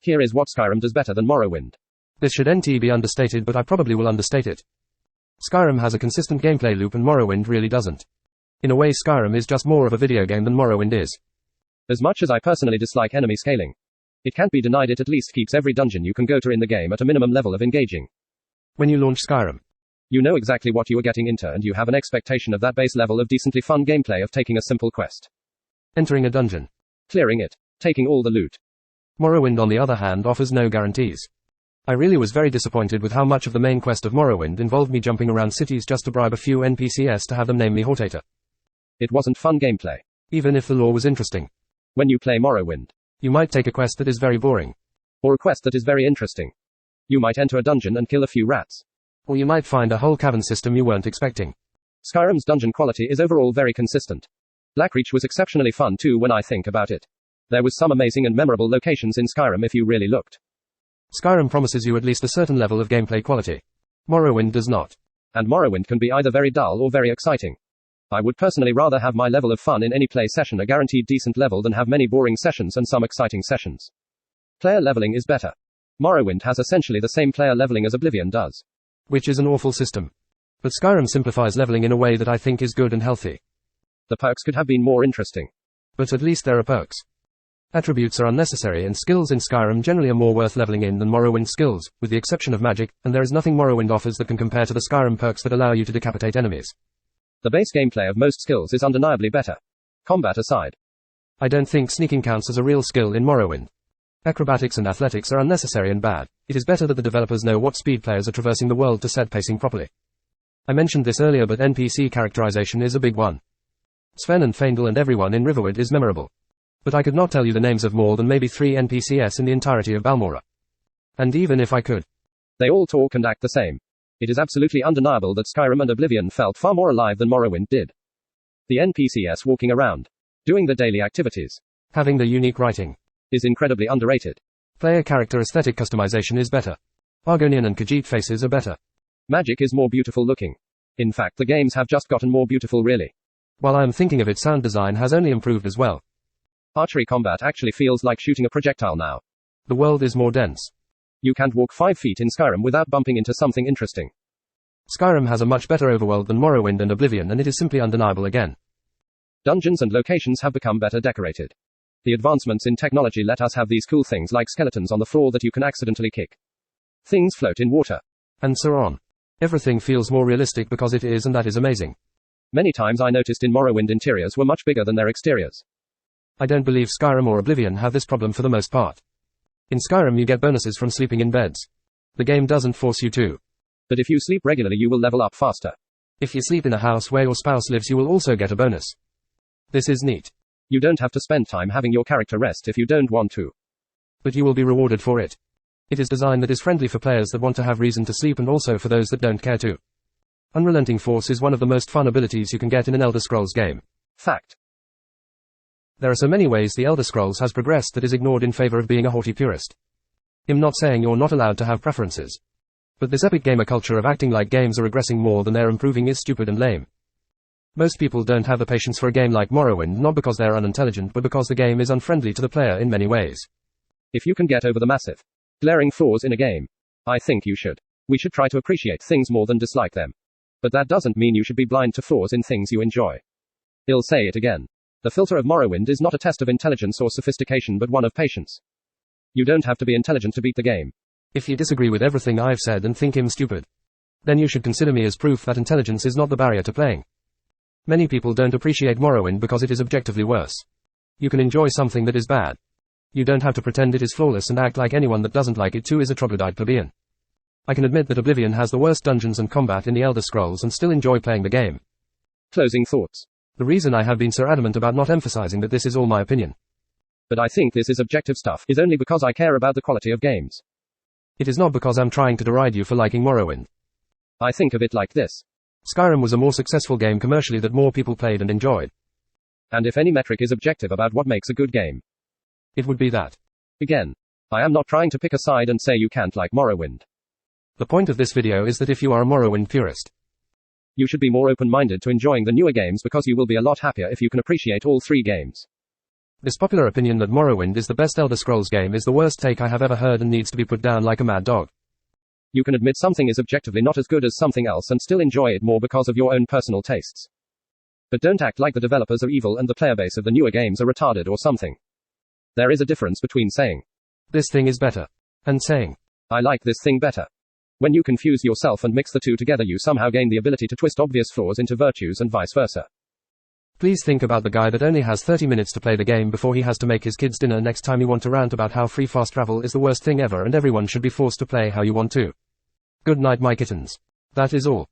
Here is what Skyrim does better than Morrowind. This should be understated, but I probably will understate it. Skyrim has a consistent gameplay loop and Morrowind really doesn't. In a way, Skyrim is just more of a video game than Morrowind is. As much as I personally dislike enemy scaling, it can't be denied it at least keeps every dungeon you can go to in the game at a minimum level of engaging. When you launch Skyrim, you know exactly what you are getting into and you have an expectation of that base level of decently fun gameplay of taking a simple quest. Entering a dungeon. Clearing it. Taking all the loot. Morrowind, on the other hand, offers no guarantees. I really was very disappointed with how much of the main quest of Morrowind involved me jumping around cities just to bribe a few NPCs to have them name me Hortator. It wasn't fun gameplay. Even if the lore was interesting. When you play Morrowind, you might take a quest that is very boring. Or a quest that is very interesting. You might enter a dungeon and kill a few rats. Or you might find a whole cavern system you weren't expecting. Skyrim's dungeon quality is overall very consistent. Blackreach was exceptionally fun too when I think about it. There was some amazing and memorable locations in Skyrim if you really looked. Skyrim promises you at least a certain level of gameplay quality. Morrowind does not. And Morrowind can be either very dull or very exciting. I would personally rather have my level of fun in any play session a guaranteed decent level than have many boring sessions and some exciting sessions. Player leveling is better. Morrowind has essentially the same player leveling as Oblivion does. Which is an awful system. But Skyrim simplifies leveling in a way that I think is good and healthy. The perks could have been more interesting. But at least there are perks. Attributes are unnecessary and skills in Skyrim generally are more worth leveling in than Morrowind skills, with the exception of magic, and there is nothing Morrowind offers that can compare to the Skyrim perks that allow you to decapitate enemies. The base gameplay of most skills is undeniably better. Combat aside. I don't think sneaking counts as a real skill in Morrowind. Acrobatics and athletics are unnecessary and bad. It is better that the developers know what speed players are traversing the world to set pacing properly. I mentioned this earlier, but NPC characterization is a big one. Sven and Faendal and everyone in Riverwood is memorable. But I could not tell you the names of more than maybe 3 NPCs in the entirety of Balmora. And even if I could, they all talk and act the same. It is absolutely undeniable that Skyrim and Oblivion felt far more alive than Morrowind did. The NPCs walking around, doing the daily activities, having the unique writing, is incredibly underrated. Player character aesthetic customization is better. Argonian and Khajiit faces are better. Magic is more beautiful looking. In fact, the games have just gotten more beautiful really. While I am thinking of it, sound design has only improved as well. Archery combat actually feels like shooting a projectile now. The world is more dense. You can't walk 5 feet in Skyrim without bumping into something interesting. Skyrim has a much better overworld than Morrowind and Oblivion, and it is simply undeniable again. Dungeons and locations have become better decorated. The advancements in technology let us have these cool things like skeletons on the floor that you can accidentally kick. Things float in water. And so on. Everything feels more realistic because it is, and that is amazing. Many times I noticed in Morrowind interiors were much bigger than their exteriors. I don't believe Skyrim or Oblivion have this problem for the most part. In Skyrim you get bonuses from sleeping in beds. The game doesn't force you to. But if you sleep regularly you will level up faster. If you sleep in a house where your spouse lives you will also get a bonus. This is neat. You don't have to spend time having your character rest if you don't want to. But you will be rewarded for it. It is design that is friendly for players that want to have reason to sleep and also for those that don't care to. Unrelenting force is one of the most fun abilities you can get in an Elder Scrolls game. Fact. There are so many ways the Elder Scrolls has progressed that is ignored in favor of being a haughty purist. I'm not saying you're not allowed to have preferences. But this epic gamer culture of acting like games are regressing more than they're improving is stupid and lame. Most people don't have the patience for a game like Morrowind, not because they're unintelligent but because the game is unfriendly to the player in many ways. If you can get over the massive, glaring flaws in a game, I think you should. We should try to appreciate things more than dislike them. But that doesn't mean you should be blind to flaws in things you enjoy. I'll say it again. The filter of Morrowind is not a test of intelligence or sophistication but one of patience. You don't have to be intelligent to beat the game. If you disagree with everything I've said and think I'm stupid, then you should consider me as proof that intelligence is not the barrier to playing. Many people don't appreciate Morrowind because it is objectively worse. You can enjoy something that is bad. You don't have to pretend it is flawless and act like anyone that doesn't like it too is a troglodyte plebeian. I can admit that Oblivion has the worst dungeons and combat in the Elder Scrolls and still enjoy playing the game. Closing thoughts. The reason I have been so adamant about not emphasizing that this is all my opinion. But I think this is objective stuff is only because I care about the quality of games. It is not because I'm trying to deride you for liking Morrowind. I think of it like this. Skyrim was a more successful game commercially that more people played and enjoyed. And if any metric is objective about what makes a good game, it would be that. Again, I am not trying to pick a side and say you can't like Morrowind. The point of this video is that if you are a Morrowind purist, you should be more open-minded to enjoying the newer games because you will be a lot happier if you can appreciate all 3 games. This popular opinion that Morrowind is the best Elder Scrolls game is the worst take I have ever heard and needs to be put down like a mad dog. You can admit something is objectively not as good as something else and still enjoy it more because of your own personal tastes. But don't act like the developers are evil and the player base of the newer games are retarded or something. There is a difference between saying, "This thing is better," and saying, "I like this thing better." When you confuse yourself and mix the two together, you somehow gain the ability to twist obvious flaws into virtues and vice versa. Please think about the guy that only has 30 minutes to play the game before he has to make his kids dinner next time you want to rant about how free fast travel is the worst thing ever and everyone should be forced to play how you want to. Good night, my kittens. That is all.